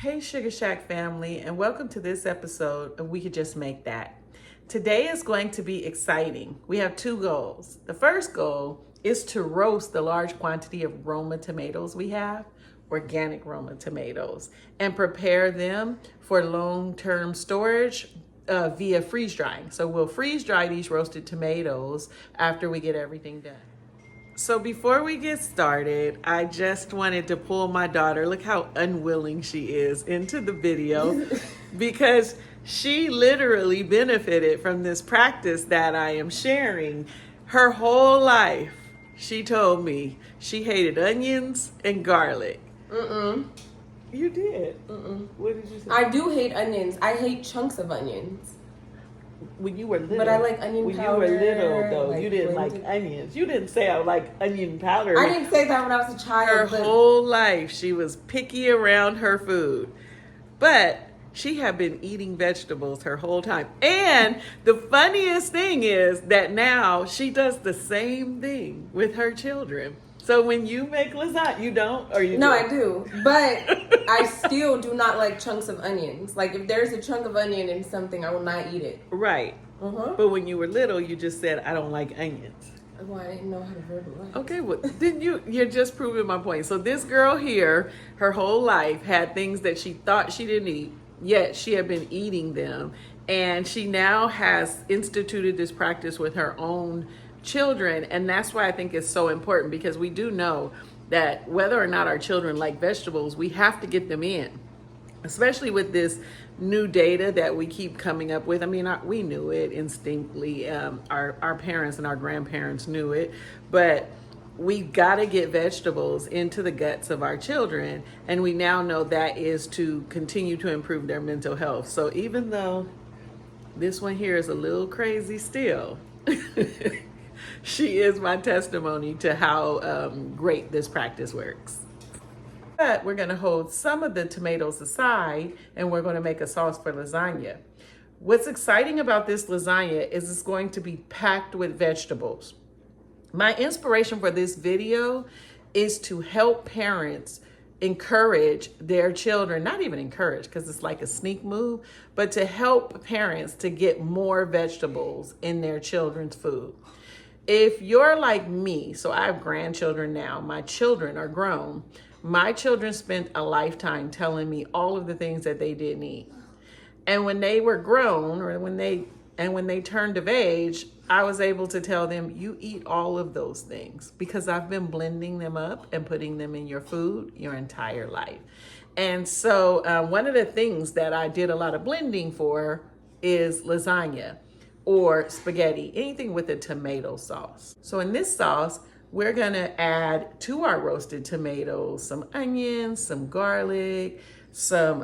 Hey Sugar Shack family, and welcome to this episode of We Could Just Make That. Today is going to be exciting. We have two goals. The first goal is to roast the large quantity of Roma tomatoes we have, organic Roma tomatoes, and prepare them for long-term storage via freeze drying. So we'll freeze dry these roasted tomatoes after we get everything done. So before we get started, I just wanted to pull my daughter, look how unwilling she is, into the video because she literally benefited from this practice that I am sharing. Her whole life, she told me she hated onions and garlic. You did? What did you say? I do hate onions. I hate chunks of onions. When you were little. But I like onion powder. When you were little, though, like you didn't like onions. You didn't say I like onion powder. I didn't say that when I was a child. Her whole life, she was picky around her food. But she had been eating vegetables her whole time. And the funniest thing is that now she does the same thing with her children. So when you make lasagna, you don't, or you No, do? I do. But I still do not like chunks of onions. Like if there's a chunk of onion in something, I will not eat it. Right. But when you were little, you just said, I don't like onions. Well, I didn't know how to verbalize. Okay, well, then you're just proving my point. So this girl here, her whole life had things that she thought she didn't eat, yet she had been eating them. And she now has instituted this practice with her own children. And that's why I think it's so important, because we do know that whether or not our children like vegetables, we have to get them in, especially with this new data that we keep coming up with. I mean, we knew it instinctively. Our parents and our grandparents knew it, but we got to get vegetables into the guts of our children. And we now know that is to continue to improve their mental health. So even though this one here is a little crazy still, she is my testimony to how great this practice works. But we're going to hold some of the tomatoes aside and we're going to make a sauce for lasagna. What's exciting about this lasagna is it's going to be packed with vegetables. My inspiration for this video is to help parents encourage their children, not even encourage because it's like a sneak move, but to help parents to get more vegetables in their children's food. If you're like me, so I have grandchildren now, my children are grown. My children spent a lifetime telling me all of the things that they didn't eat. And when they were grown, or when they turned of age, I was able to tell them, you eat all of those things, because I've been blending them up and putting them in your food your entire life. And so one of the things that I did a lot of blending for is lasagna or spaghetti, anything with a tomato sauce. So in this sauce, we're gonna add to our roasted tomatoes some onions, some garlic, some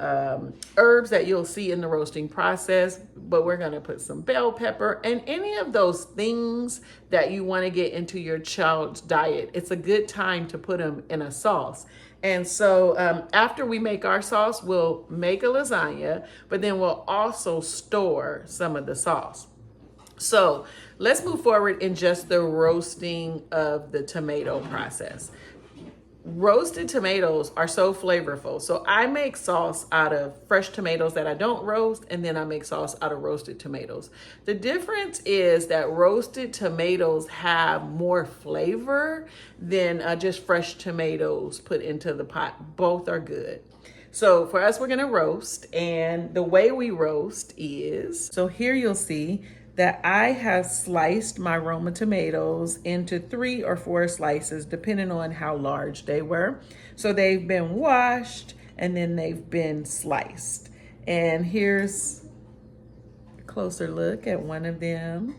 herbs that you'll see in the roasting process, but we're gonna put some bell pepper and any of those things that you wanna get into your child's diet. It's a good time to put them in a sauce. And so after we make our sauce, we'll make a lasagna, but then we'll also store some of the sauce. So let's move forward in just the roasting of the tomato process. Roasted tomatoes are so flavorful. So I make sauce out of fresh tomatoes that I don't roast, and then I make sauce out of roasted tomatoes. The difference is that roasted tomatoes have more flavor than just fresh tomatoes put into the pot. Both are good. So for us, we're gonna roast, and the way we roast is, so here you'll see that I have sliced my Roma tomatoes into 3 or 4 slices, depending on how large they were. So they've been washed and then they've been sliced. And here's a closer look at one of them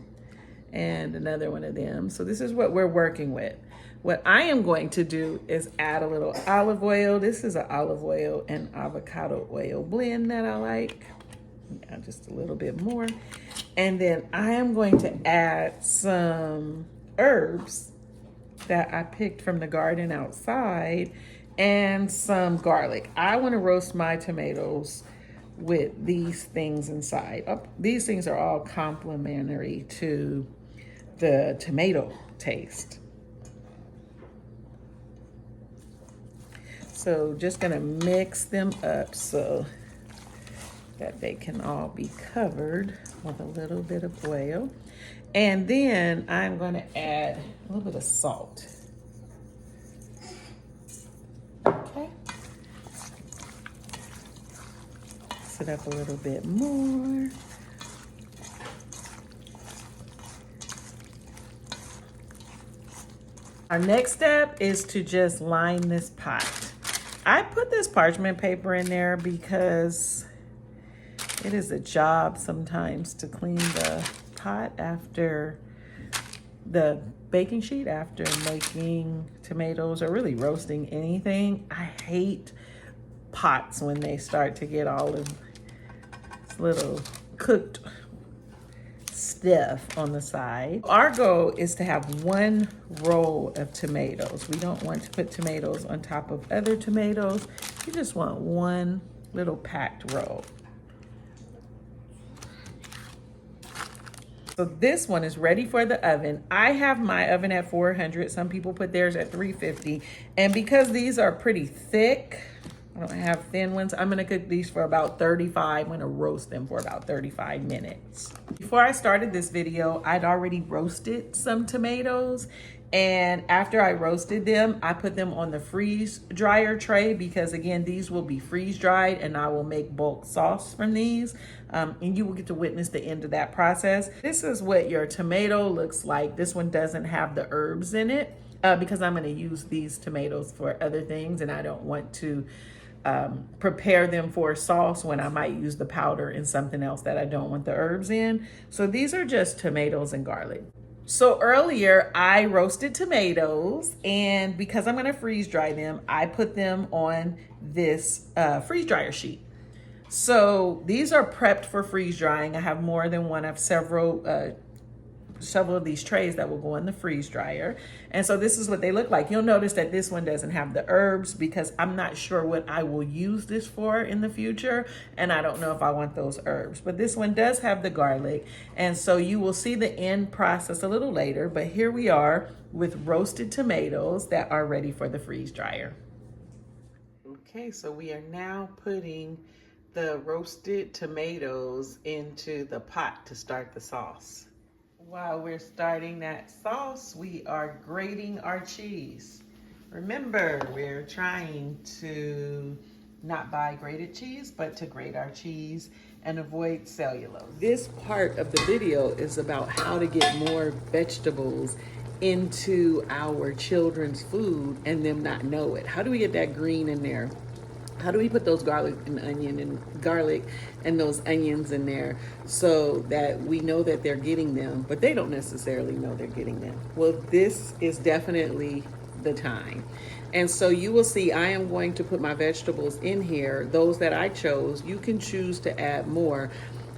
and another one of them. So this is what we're working with. What I am going to do is add a little olive oil. This is an olive oil and avocado oil blend that I like. Yeah, just a little bit more. And then I am going to add some herbs that I picked from the garden outside and some garlic. I want to roast my tomatoes with these things inside. These things are all complementary to the tomato taste. So just gonna mix them up so that they can all be covered with a little bit of oil. And then I'm gonna add a little bit of salt. Okay. Mix it up a little bit more. Our next step is to just line this pot. I put this parchment paper in there because it is a job sometimes to clean the pot after the baking sheet, after making tomatoes or really roasting anything. I hate pots when they start to get all of this little cooked stuff on the side. Our goal is to have one roll of tomatoes. We don't want to put tomatoes on top of other tomatoes. You just want one little packed roll. So this one is ready for the oven. I have my oven at 400. Some people put theirs at 350. And because these are pretty thick, I don't have thin ones, I'm gonna cook these for about 35. I'm gonna roast them for about 35 minutes. Before I started this video, I'd already roasted some tomatoes. And after I roasted them, I put them on the freeze dryer tray because again, these will be freeze dried and I will make bulk sauce from these. And you will get to witness the end of that process. This is what your tomato looks like. This one doesn't have the herbs in it because I'm gonna use these tomatoes for other things and I don't want to prepare them for sauce when I might use the powder in something else that I don't want the herbs in. So these are just tomatoes and garlic. So earlier I roasted tomatoes and because I'm gonna freeze dry them, I put them on this freeze dryer sheet. So these are prepped for freeze drying. I have more than one. I have several of these trays that will go in the freeze dryer. And so this is what they look like. You'll notice that this one doesn't have the herbs because I'm not sure what I will use this for in the future. And I don't know if I want those herbs, but this one does have the garlic. And so you will see the end process a little later, but here we are with roasted tomatoes that are ready for the freeze dryer. Okay, so we are now putting the roasted tomatoes into the pot to start the sauce. While we're starting that sauce, we are grating our cheese. Remember, we're trying to not buy grated cheese, but to grate our cheese and avoid cellulose. This part of the video is about how to get more vegetables into our children's food and them not know it. How do we get that green in there? How do we put those garlic and those onions in there so that we know that they're getting them, but they don't necessarily know they're getting them? Well, this is definitely the time. And so you will see I am going to put my vegetables in here, those that I chose. You can choose to add more.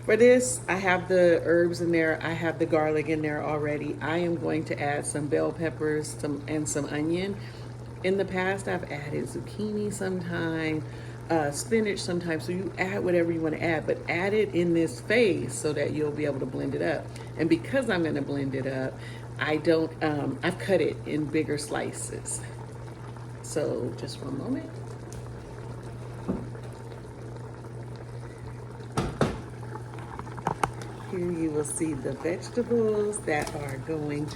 For this, I have the herbs in there. I have the garlic in there already. I am going to add some bell peppers and some onion. In the past, I've added zucchini sometime, spinach sometimes. So you add whatever you want to add, but add it in this phase so that you'll be able to blend it up. And because I'm going to blend it up, I've cut it in bigger slices. So just one moment. Here you will see the vegetables that are going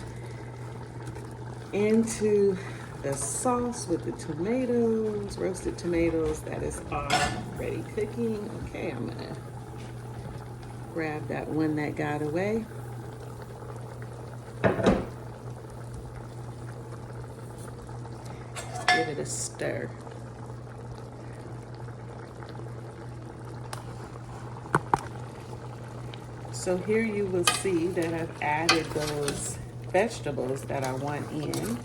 into the sauce with the tomatoes, roasted tomatoes that is already cooking. Okay, I'm gonna grab that one that got away. Give it a stir. So here you will see that I've added those vegetables that I want in.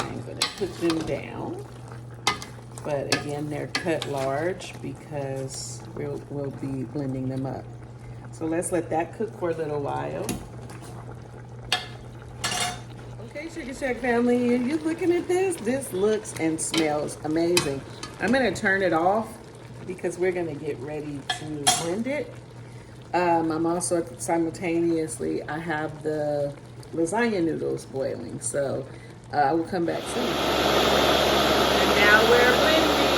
I'm going to put them down, but again, they're cut large because we'll be blending them up. So let's let that cook for a little while. Okay, Sugar Shack family, are you looking at this? This looks and smells amazing. I'm going to turn it off because we're going to get ready to blend it. I'm also simultaneously, I have the lasagna noodles boiling, so I will come back soon. And now we're blending.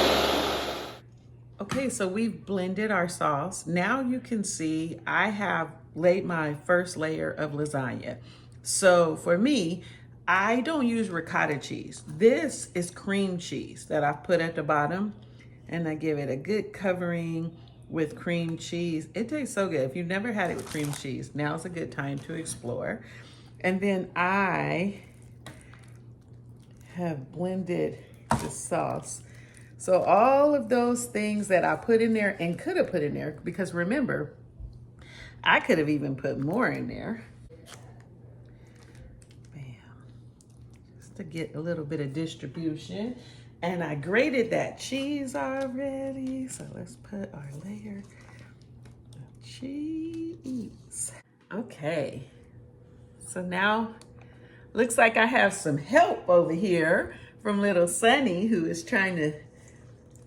so we've blended our sauce. Now you can see I have laid my first layer of lasagna. So for me, I don't use ricotta cheese. This is cream cheese that I've put at the bottom, and I give it a good covering with cream cheese. It tastes so good. If you've never had it with cream cheese, now's a good time to explore. And then I have blended the sauce. So all of those things that I put in there and could have put in there, because remember, I could have even put more in there. Bam. Just to get a little bit of distribution. And I grated that cheese already. So let's put our layer of cheese. Okay. So now, looks like I have some help over here from little Sunny, who is trying to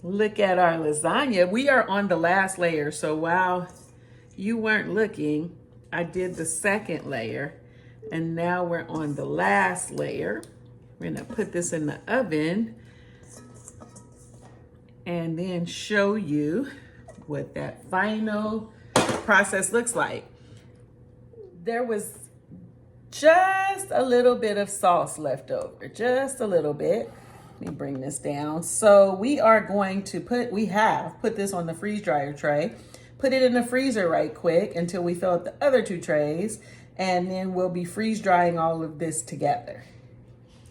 look at our lasagna. We are on the last layer, so while you weren't looking, I did the second layer, and now we're on the last layer. We're gonna put this in the oven and then show you what that final process looks like. There was just a little bit of sauce left over, just a little bit. Let me bring this down. So we are going to we have put this on the freeze dryer tray, put it in the freezer right quick until we fill up the other 2 trays, and then we'll be freeze drying all of this together.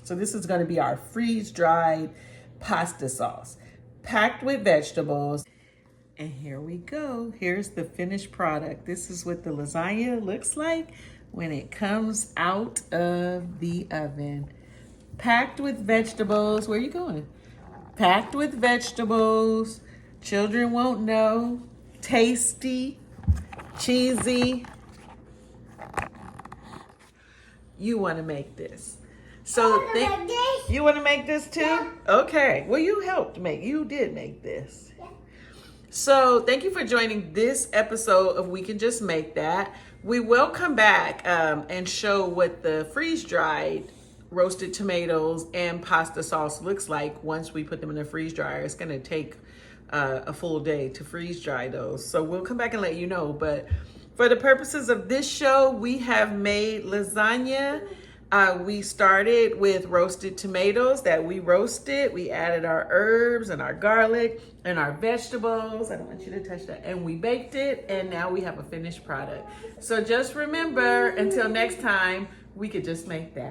So this is gonna be our freeze dried pasta sauce, packed with vegetables. And here we go. Here's the finished product. This is what the lasagna looks like when it comes out of the oven. Packed with vegetables. Where are you going? Packed with vegetables. Children won't know. Tasty, cheesy. You want to make this. So you want to make this too? Yeah. Okay. Well, you did make this. Yeah. So thank you for joining this episode of We Can Just Make That. We will come back and show what the freeze-dried roasted tomatoes and pasta sauce looks like once we put them in the freeze dryer. It's gonna take a full day to freeze dry those. So we'll come back and let you know. But for the purposes of this show, we have made lasagna. We started with roasted tomatoes that we roasted. We added our herbs and our garlic and our vegetables. I don't want you to touch that. And we baked it, and now we have a finished product. So just remember, until next time, we could just make that.